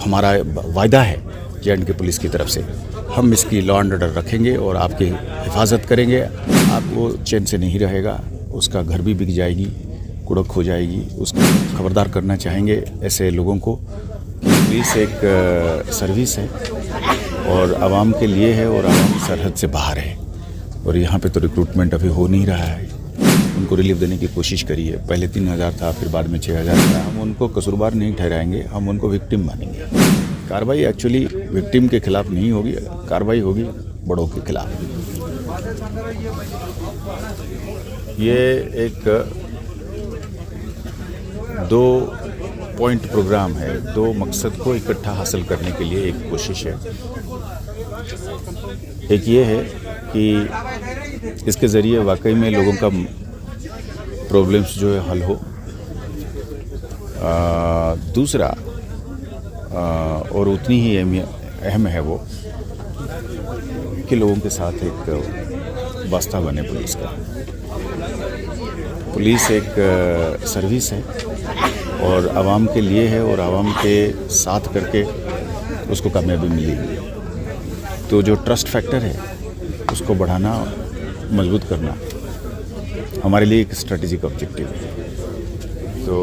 हमारा वायदा है J&K पुलिस की तरफ से। हम इसकी लॉ एंड ऑर्डर रखेंगे और आपकी हिफाजत करेंगे। आपको चैन से नहीं रहेगा, उसका घर भी बिक जाएगी, कुड़क हो जाएगी। उसको खबरदार करना चाहेंगे ऐसे लोगों को कि पुलिस एक सर्विस है और आवाम के लिए है और आवाम सरहद से बाहर है। और यहाँ पे तो रिक्रूटमेंट अभी हो नहीं रहा है। उनको रिलीफ देने की कोशिश करिए। पहले 3000 था, फिर बाद में 6000 था। हम उनको कसूरवार नहीं ठहराएंगे, हम उनको विक्टिम मानेंगे। कार्रवाई एक्चुअली विक्टिम के खिलाफ नहीं होगी, कार्रवाई होगी बड़ों के खिलाफ। ये एक 2 पॉइंट प्रोग्राम है, 2 मकसद को इकट्ठा हासिल करने के लिए एक कोशिश है। एक ये है कि इसके ज़रिए वाकई में लोगों का प्रॉब्लम्स जो है हल हो। दूसरा और उतनी ही अहम है वो कि लोगों के साथ एक वास्ता बने पुलिस का। पुलिस एक सर्विस है और आवाम के लिए है और आवाम के साथ करके उसको कामयाबी मिलेगी। तो जो ट्रस्ट फैक्टर है उसको बढ़ाना, मजबूत करना हमारे लिए एक स्ट्रेटेजिक ऑब्जेक्टिव है। तो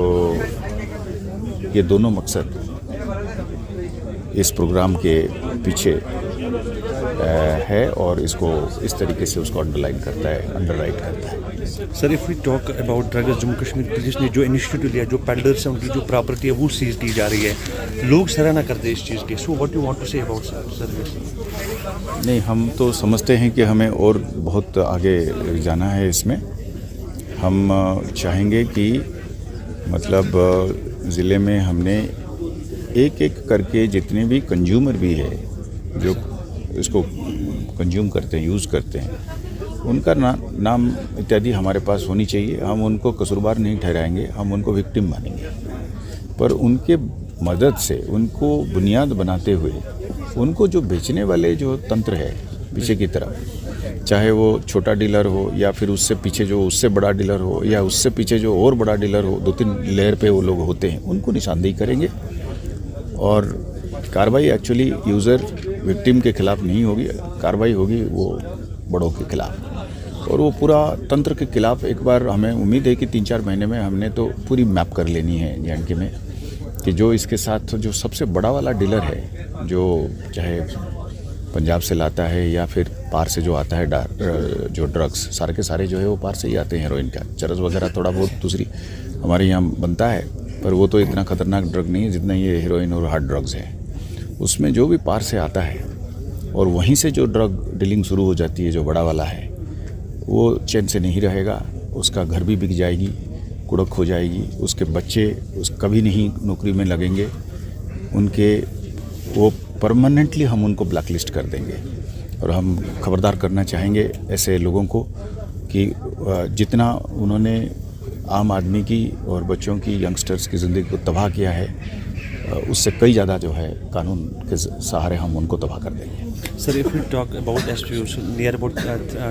ये दोनों मकसद इस प्रोग्राम के पीछे है और इसको इस तरीके से उसको अंडरलाइन करता है, अंडरराइट करता है। Sir, if we talk about drugs, Jammu Kashmir police ने जो इनिशिएटिव लिया, जो पेडलर्स हैं उनकी जो प्रॉपर्टी है वो सीज की जा रही है, लोग सराहना करते हैं इस चीज़ की। So what you want to say about service? नहीं, हम तो समझते हैं कि हमें और बहुत आगे जाना है इसमें। हम चाहेंगे कि मतलब ज़िले में हमने एक एक करके जितने भी कंज्यूमर भी है जो इसको कंज्यूम करते हैं, यूज़ करते हैं, उनका नाम इत्यादि हमारे पास होनी चाहिए। हम उनको कसूरवार नहीं ठहराएंगे, हम उनको विक्टिम मानेंगे। पर उनके मदद से, उनको बुनियाद बनाते हुए, उनको जो बेचने वाले जो तंत्र है पीछे की तरफ, चाहे वो छोटा डीलर हो या फिर उससे पीछे जो उससे बड़ा डीलर हो या उससे पीछे जो और बड़ा डीलर हो, 2-3 लेयर पे वो लोग होते हैं, उनको निशानदेही करेंगे। और कार्रवाई एक्चुअली यूज़र विक्टिम के खिलाफ नहीं होगी, कार्रवाई होगी वो बड़ों के खिलाफ। और वो पूरा तंत्र के खिलाफ एक बार हमें उम्मीद है कि 3-4 महीने में हमने तो पूरी मैप कर लेनी है J&K में कि जो इसके साथ जो सबसे बड़ा वाला डीलर है, जो चाहे पंजाब से लाता है या फिर पार से जो आता है जो ड्रग्स, सारे के सारे जो है वो पार से ही आते हैं। हेरोइन का चरस वगैरह थोड़ा बहुत दूसरी हमारे यहाँ बनता है, पर वो तो इतना ख़तरनाक ड्रग नहीं है जितना ये हेरोइन और हार्ड ड्रग्स है। उसमें जो भी पार से आता है और वहीं से जो ड्रग डीलिंग शुरू हो जाती है, जो बड़ा वाला है, वो चैन से नहीं रहेगा, उसका घर भी बिक जाएगी, कुड़क हो जाएगी। उसके बच्चे कभी नहीं नौकरी में लगेंगे, उनके वो परमानेंटली हम उनको ब्लैकलिस्ट कर देंगे। और हम खबरदार करना चाहेंगे ऐसे लोगों को कि जितना उन्होंने आम आदमी की और बच्चों की, यंगस्टर्स की ज़िंदगी को तबाह किया है, उससे कई ज़्यादा जो है कानून के सहारे हम उनको तबाह कर देंगे। Sir, if you talk about SPO, near about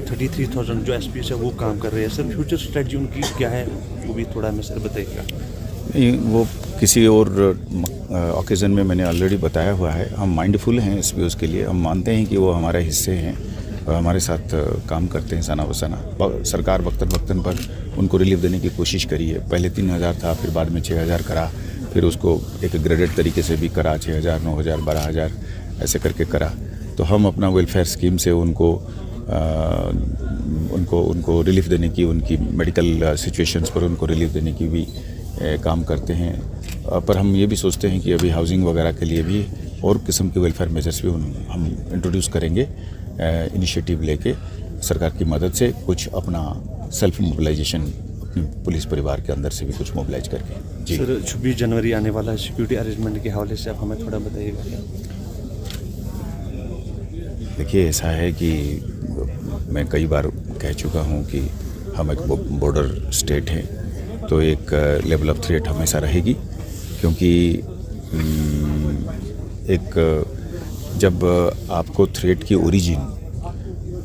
33,000 जो एसपीओ है वो काम कर रहे हैं। सर, फ्यूचर स्ट्रेटजी उनकी क्या है, वो भी थोड़ा हमें सर बताइएगा। नहीं, वो किसी और ओकेज़न में मैंने ऑलरेडी बताया हुआ है। हम माइंडफुल हैं एसपीओज़ के लिए। हम मानते हैं कि वो हमारे हिस्से हैं और हमारे साथ काम करते हैं सना बसना। सरकार वक्तन पर उनको रिलीफ देने की कोशिश करी है। पहले 3000 था, फिर बाद में 6000 करा, फिर उसको एक ग्रेडेड तरीके से भी करा, 6000, 9000, 12000 ऐसे करके करा। तो हम अपना वेलफेयर स्कीम से उनको रिलीफ देने की, उनकी मेडिकल सिचुएशंस पर उनको रिलीफ देने की भी काम करते हैं। पर हम ये भी सोचते हैं कि अभी हाउसिंग वगैरह के लिए भी और किस्म के वेलफेयर मेजर्स भी हम इंट्रोड्यूस करेंगे, इनिशिएटिव लेके सरकार की मदद से, कुछ अपना सेल्फ मोबिलाइजेशन अपने पुलिस परिवार के अंदर से भी कुछ मोबिलाइज करके। जी सर, 26 जनवरी आने वाला है, सिक्योरिटी अरेंजमेंट के हवाले से आप हमें थोड़ा बताइएगा। देखिए, ऐसा है कि मैं कई बार कह चुका हूँ कि हम एक बॉर्डर स्टेट हैं, तो एक लेवल ऑफ थ्रेट हमेशा रहेगी। क्योंकि एक जब आपको थ्रेट की ओरिजिन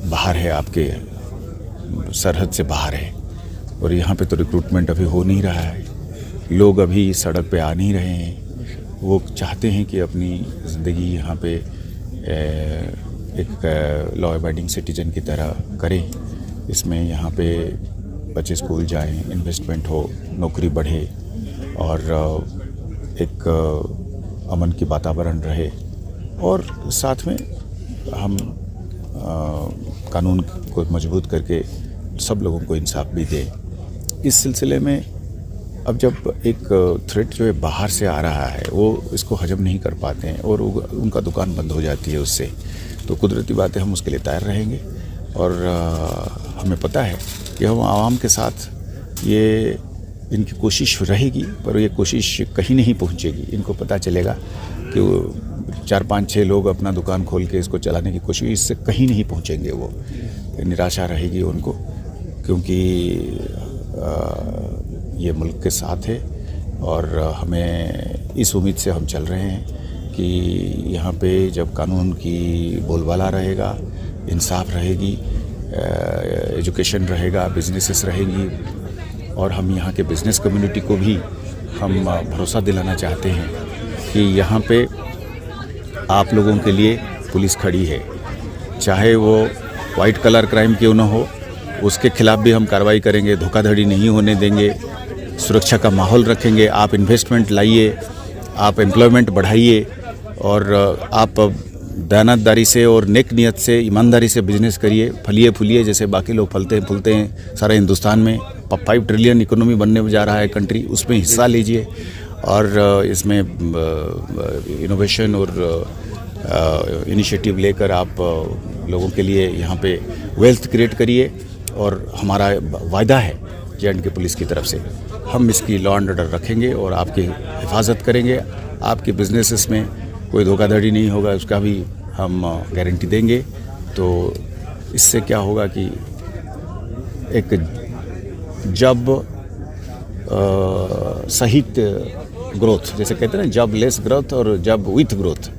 बाहर है, आपके सरहद से बाहर है, और यहाँ पे तो रिक्रूटमेंट अभी हो नहीं रहा है, लोग अभी सड़क पे आ नहीं रहे हैं, वो चाहते हैं कि अपनी ज़िंदगी यहाँ पे एक लॉ अबाइडिंग सिटीजन की तरह करें। इसमें यहाँ पे बच्चे स्कूल जाएं, इन्वेस्टमेंट हो, नौकरी बढ़े और एक अमन की वातावरण रहे और साथ में हम कानून को मजबूत करके सब लोगों को इंसाफ भी दें। इस सिलसिले में अब जब एक थ्रेट जो है बाहर से आ रहा है वो इसको हजम नहीं कर पाते हैं और उनका दुकान बंद हो जाती है उससे, तो कुदरती बात है हम उसके लिए तैयार रहेंगे और हमें पता है कि हम आवाम के साथ ये इनकी कोशिश रहेगी, पर ये कोशिश कहीं नहीं पहुंचेगी। इनको पता चलेगा कि वो 4-5-6 लोग अपना दुकान खोल के इसको चलाने की कोशिश, इससे कहीं नहीं पहुंचेंगे। वो निराशा रहेगी उनको, क्योंकि ये मुल्क के साथ है और हमें इस उम्मीद से हम चल रहे हैं कि यहाँ पे जब कानून की बोलबाला रहेगा, इंसाफ रहेगी, एजुकेशन रहेगा, बिजनेसेस रहेंगी और हम यहाँ के बिज़नेस कम्युनिटी को भी हम भरोसा दिलाना चाहते हैं कि यहाँ पे आप लोगों के लिए पुलिस खड़ी है। चाहे वो वाइट कलर क्राइम क्यों ना हो, उसके खिलाफ भी हम कार्रवाई करेंगे, धोखाधड़ी नहीं होने देंगे, सुरक्षा का माहौल रखेंगे। आप इन्वेस्टमेंट लाइए, आप एम्प्लॉयमेंट बढ़ाइए और आप दयानतदारी से और नेक नियत से, ईमानदारी से बिजनेस करिए, फलिए फूलिए जैसे बाकी लोग फलते फूलते हैं सारे हिंदुस्तान में। 5 ट्रिलियन इकोनॉमी बनने जा रहा है कंट्री, उसमें हिस्सा लीजिए और इसमें इनोवेशन और इनिशिएटिव लेकर आप लोगों के लिए यहाँ पे वेल्थ क्रिएट करिए। और हमारा वायदा है J&K पुलिस की तरफ से, हम इसकी लॉ एंड ऑर्डर रखेंगे और आपकी हिफाजत करेंगे। आपके बिजनेसेस में कोई धोखाधड़ी नहीं होगा, उसका भी हम गारंटी देंगे। तो इससे क्या होगा कि एक जब सहित ग्रोथ, जैसे कहते हैं ना, जब लेस ग्रोथ और जब विथ ग्रोथ,